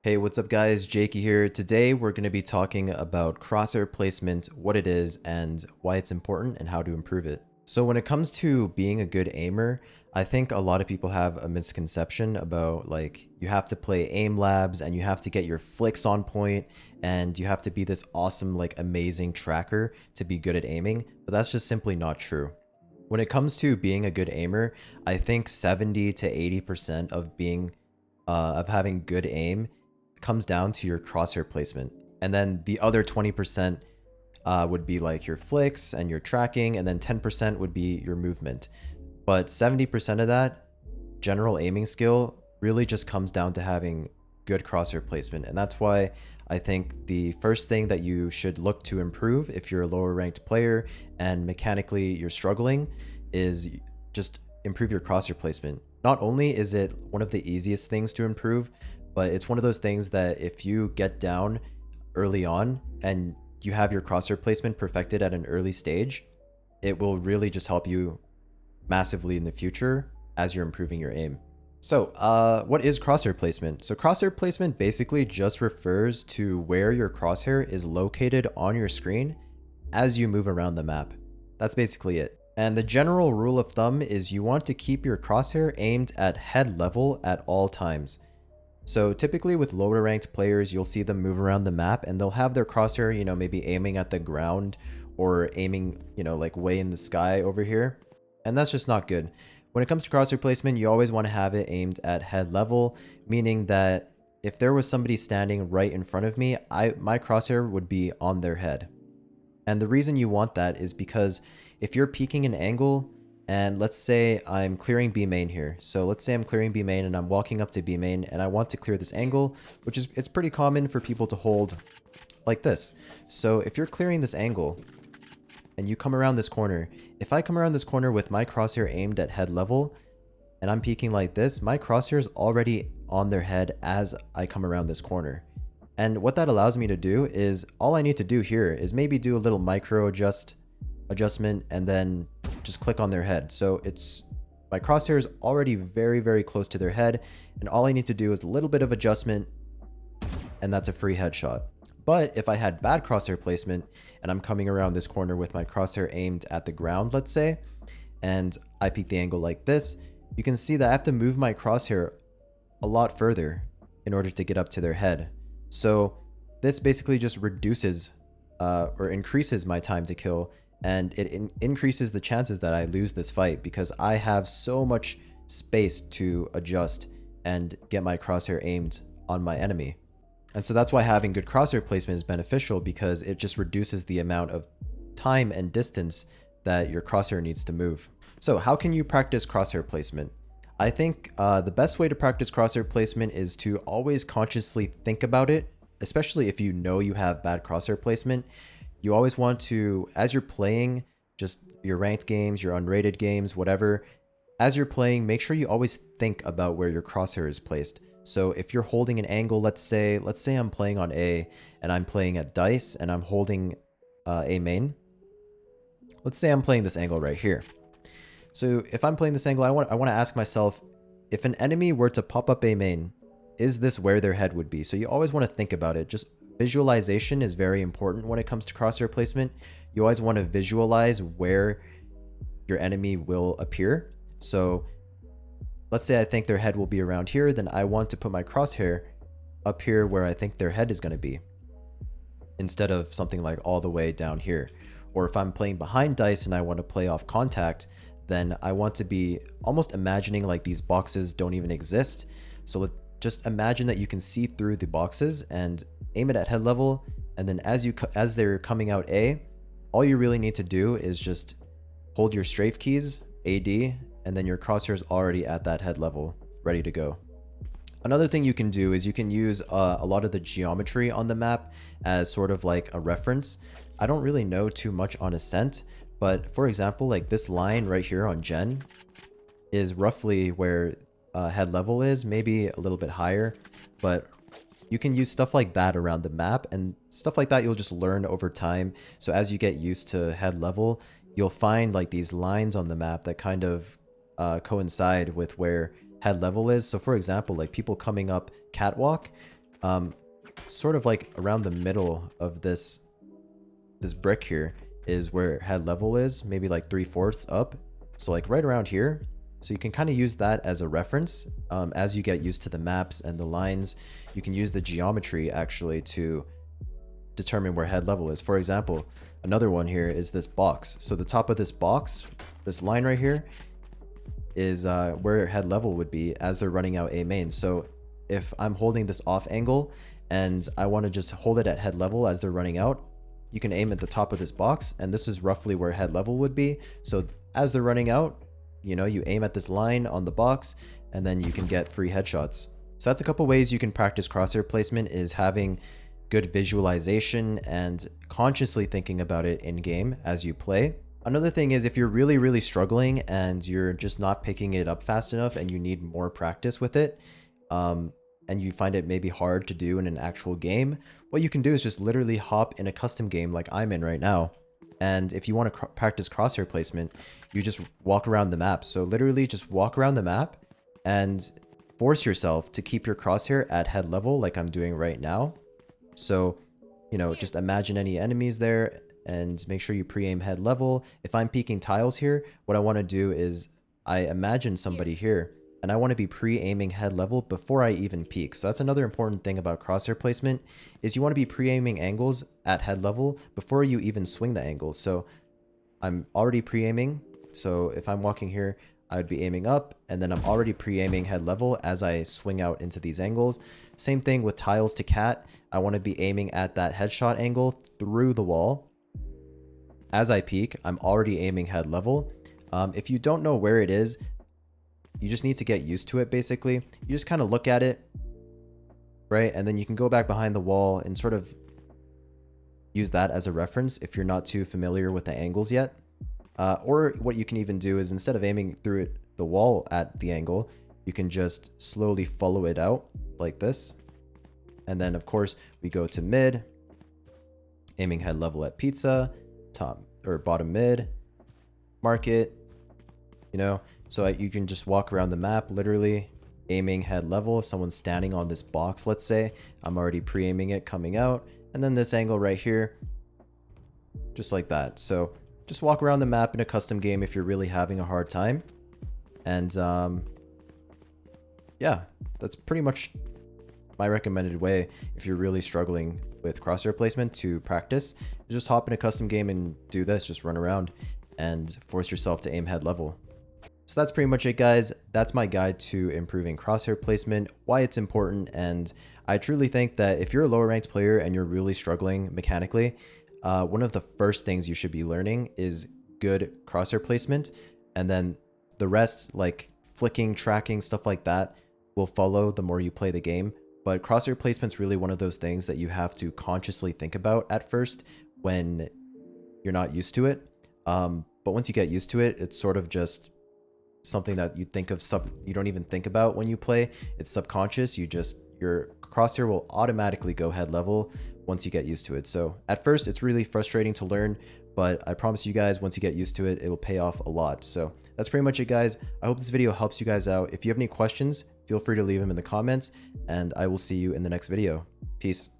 Hey, what's up guys? Jaeky here. Today we're going to be talking about crosshair placement, what it is, and why it's important and how to improve it. So when it comes to being a good aimer, I think a lot of people have a misconception about like you have to play aim labs and you have to get your flicks on point and you have to be this awesome like amazing tracker to be good at aiming, but that's just simply not true. When it comes to being a good aimer, I think 70 to 80% of having good aim comes down to your crosshair placement. And then the other 20% would be like your flicks and your tracking, and then 10% would be your movement. But 70% of that general aiming skill really just comes down to having good crosshair placement. And that's why I think the first thing that you should look to improve if you're a lower ranked player and mechanically you're struggling is just improve your crosshair placement. Not only is it one of the easiest things to improve, but it's one of those things that if you get down early on and you have your crosshair placement perfected at an early stage, it will really just help you massively in the future as you're improving your aim. So what is crosshair placement? So crosshair placement basically just refers to where your crosshair is located on your screen as you move around the map. That's basically it. And the general rule of thumb is you want to keep your crosshair aimed at head level at all times. So typically with lower ranked players, you'll see them move around the map and they'll have their crosshair, maybe aiming at the ground or aiming, like way in the sky over here. And that's just not good. When it comes to crosshair placement, you always want to have it aimed at head level, meaning that if there was somebody standing right in front of me, my crosshair would be on their head. And the reason you want that is because if you're peeking an angle, and let's say I'm clearing B main here. So let's say I'm clearing B main and I'm walking up to B main and I want to clear this angle, which is, it's pretty common for people to hold like this. So if you're clearing this angle and you come around this corner, if I come around this corner with my crosshair aimed at head level and I'm peeking like this, my crosshair is already on their head as I come around this corner. And what that allows me to do is all I need to do here is maybe do a little micro adjustment and then just click on their head. So it's my crosshair is already very, very close to their head. And all I need to do is a little bit of adjustment and that's a free headshot. But if I had bad crosshair placement and I'm coming around this corner with my crosshair aimed at the ground, let's say, and I peek the angle like this, you can see that I have to move my crosshair a lot further in order to get up to their head. So this basically just reduces or increases my time to kill, and it increases the chances that I lose this fight because I have so much space to adjust and get my crosshair aimed on my enemy. And so that's why having good crosshair placement is beneficial, because it just reduces the amount of time and distance that your crosshair needs to move. So how can you practice crosshair placement? I think the best way to practice crosshair placement is to always consciously think about it, especially if you know you have bad crosshair placement. You always want to, as you're playing, just your ranked games, your unrated games, whatever, as you're playing, make sure you always think about where your crosshair is placed. So if you're holding an angle, let's say I'm playing on A and I'm playing at dice and I'm holding A main. Let's say I'm playing this angle right here. So if I'm playing this angle, I want to ask myself, if an enemy were to pop up A main, is this where their head would be? So you always want to think about it. Just visualization is very important when it comes to crosshair placement. You always want to visualize where your enemy will appear. So let's say I think their head will be around here, then I want to put my crosshair up here where I think their head is going to be, instead of something like all the way down here. Or if I'm playing behind dice and I want to play off contact, then I want to be almost imagining like these boxes don't even exist. So just imagine that you can see through the boxes and aim it at head level, and then as they're coming out A, all you really need to do is just hold your strafe keys, AD, and then your crosshair is already at that head level, ready to go. Another thing you can do is you can use a lot of the geometry on the map as sort of like a reference. I don't really know too much on Ascent, but for example, like this line right here on Gen is roughly where head level is, maybe a little bit higher, but you can use stuff like that around the map, and stuff like that you'll just learn over time. So as you get used to head level, you'll find like these lines on the map that kind of coincide with where head level is. So for example, like people coming up catwalk, Sort of like around the middle of this brick here is where head level is, maybe like 3/4 up. So like right around here. So you can kind of use that as a reference. As you get used to the maps and the lines, you can use the geometry actually to determine where head level is. For example, another one here is this box. So the top of this box, this line right here, is where head level would be as they're running out A main. So if I'm holding this off angle and I want to just hold it at head level as they're running out, you can aim at the top of this box, and this is roughly where head level would be. So as they're running out, you know, you aim at this line on the box and then you can get free headshots. So that's a couple ways you can practice crosshair placement, is having good visualization and consciously thinking about it in game as you play. Another thing is, if you're really struggling and you're just not picking it up fast enough and you need more practice with it, and you find it maybe hard to do in an actual game, what you can do is just literally hop in a custom game like I'm in right now. And if you want to practice crosshair placement, you just walk around the map. So literally just walk around the map and force yourself to keep your crosshair at head level like I'm doing right now. So, you know, just imagine any enemies there and make sure you pre-aim head level. If I'm peeking tiles here, what I want to do is I imagine somebody here and I want to be pre-aiming head level before I even peek. So that's another important thing about crosshair placement, is you want to be pre-aiming angles at head level before you even swing the angles. So I'm already pre-aiming. So if I'm walking here, I would be aiming up, and then I'm already pre-aiming head level as I swing out into these angles. Same thing with tiles to cat. I want to be aiming at that headshot angle through the wall. As I peek, I'm already aiming head level. If you don't know where it is, you just need to get used to it. Basically, you just kind of look at it, right? And then you can go back behind the wall and sort of use that as a reference if you're not too familiar with the angles yet. Or what you can even do is, instead of aiming through the wall at the angle, you can just slowly follow it out like this. And then of course we go to mid, aiming head level at pizza, top or bottom mid, market, you know. So you can just walk around the map, literally aiming head level. If someone's standing on this box, let's say, I'm already pre-aiming it coming out. And then this angle right here, just like that. So just walk around the map in a custom game if you're really having a hard time. And yeah, that's pretty much my recommended way if you're really struggling with crosshair placement to practice. Just hop in a custom game and do this, just run around and force yourself to aim head level. So that's pretty much it, guys. That's my guide to improving crosshair placement, why it's important, and I truly think that if you're a lower ranked player and you're really struggling mechanically, one of the first things you should be learning is good crosshair placement, and then the rest, like flicking, tracking, stuff like that, will follow the more you play the game. But crosshair placement's really one of those things that you have to consciously think about at first when you're not used to it. But once you get used to it, it's sort of just something that you think of you don't even think about when you play. It's subconscious. Your crosshair will automatically go head level once you get used to it. So at first it's really frustrating to learn, but I promise you guys, once you get used to it, it'll pay off a lot. So that's pretty much it, guys. I hope this video helps you guys out. If you have any questions, feel free to leave them in the comments, and I will see you in the next video. Peace.